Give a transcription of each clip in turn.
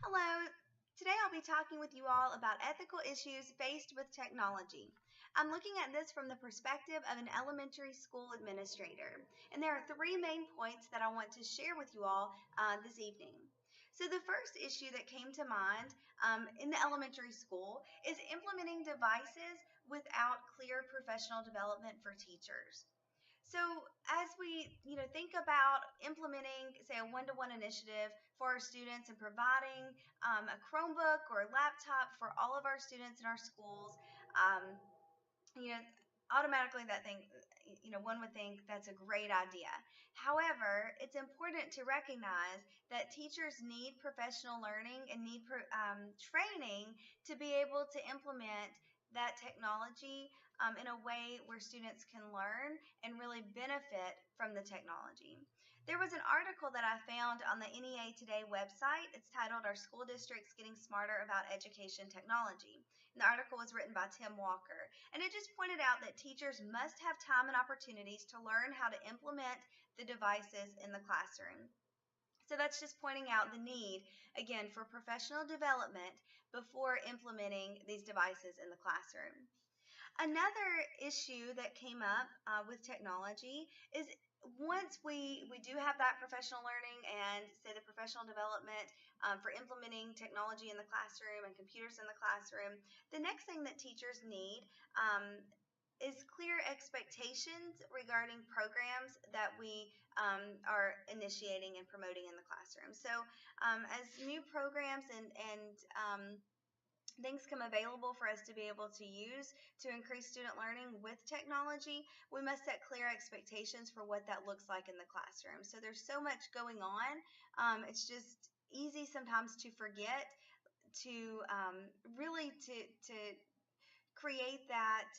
Hello. Today I'll be talking with you all about ethical issues faced with technology. I'm looking at this from the perspective of an elementary school administrator, and there are three main points that I want to share with you all this evening. So the first issue that came to mind in the elementary school is implementing devices without clear professional development for teachers. So as we, think about implementing, say, a one-to-one initiative for our students and providing a Chromebook or a laptop for all of our students in our schools, um, you know, automatically one would think that's a great idea. However, it's important to recognize that teachers need professional learning and need training to be able to implement that technology in a way where students can learn and really benefit from the technology. There was an article that I found on the NEA Today website. It's titled, "Are School Districts Getting Smarter About Education Technology?" And the article was written by Tim Walker. And it just pointed out that teachers must have time and opportunities to learn how to implement the devices in the classroom. So that's just pointing out the need, again, for professional development before implementing these devices in the classroom. Another issue that came up with technology is once we do have that professional learning and say the professional development for implementing technology in the classroom and computers in the classroom, the next thing that teachers need is clear expectations regarding programs that we are initiating and promoting in the classroom. So as new programs and things come available for us to be able to use to increase student learning with technology, we must set clear expectations for what that looks like in the classroom. So there's so much going on. It's just easy sometimes to forget to really to create that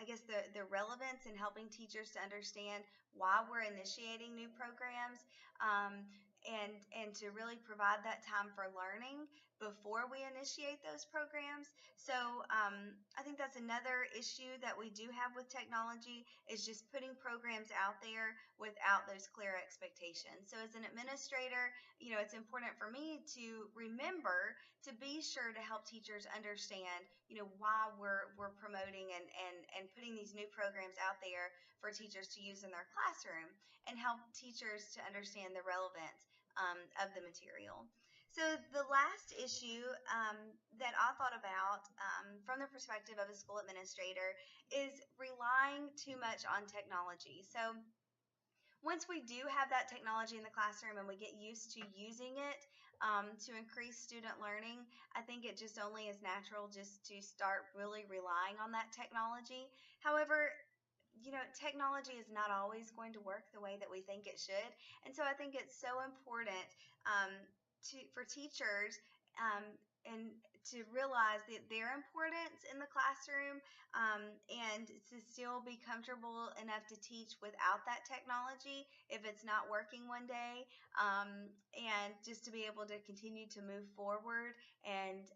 I guess the relevance in helping teachers to understand why we're initiating new programs and to really provide that time for learning before we initiate those programs. So I think that's another issue that we do have with technology is just putting programs out there without those clear expectations. So as an administrator, it's important for me to remember to be sure to help teachers understand, why we're promoting and putting these new programs out there for teachers to use in their classroom and help teachers to understand the relevance of the material. So the last issue that I thought about from the perspective of a school administrator is relying too much on technology. So once we do have that technology in the classroom and we get used to using it to increase student learning, I think it just only is natural just to start really relying on that technology. However, technology is not always going to work the way that we think it should. And so I think it's so important for teachers and to realize that their importance in the classroom and to still be comfortable enough to teach without that technology if it's not working one day, and just to be able to continue to move forward and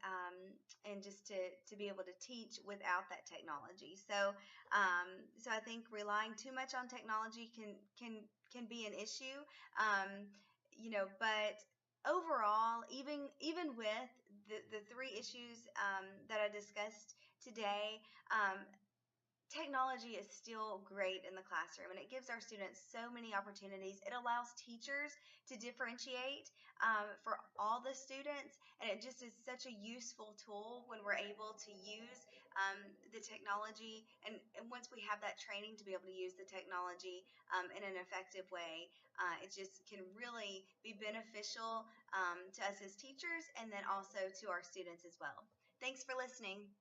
just to be able to teach without that technology. So I think relying too much on technology can be an issue, but overall, even with the three issues that I discussed today, technology is still great in the classroom, and it gives our students so many opportunities. It allows teachers to differentiate for all the students, and it just is such a useful tool when we're able to use the technology, and once we have that training to be able to use the technology in an effective way, it just can really be beneficial to us as teachers and then also to our students as well. Thanks for listening.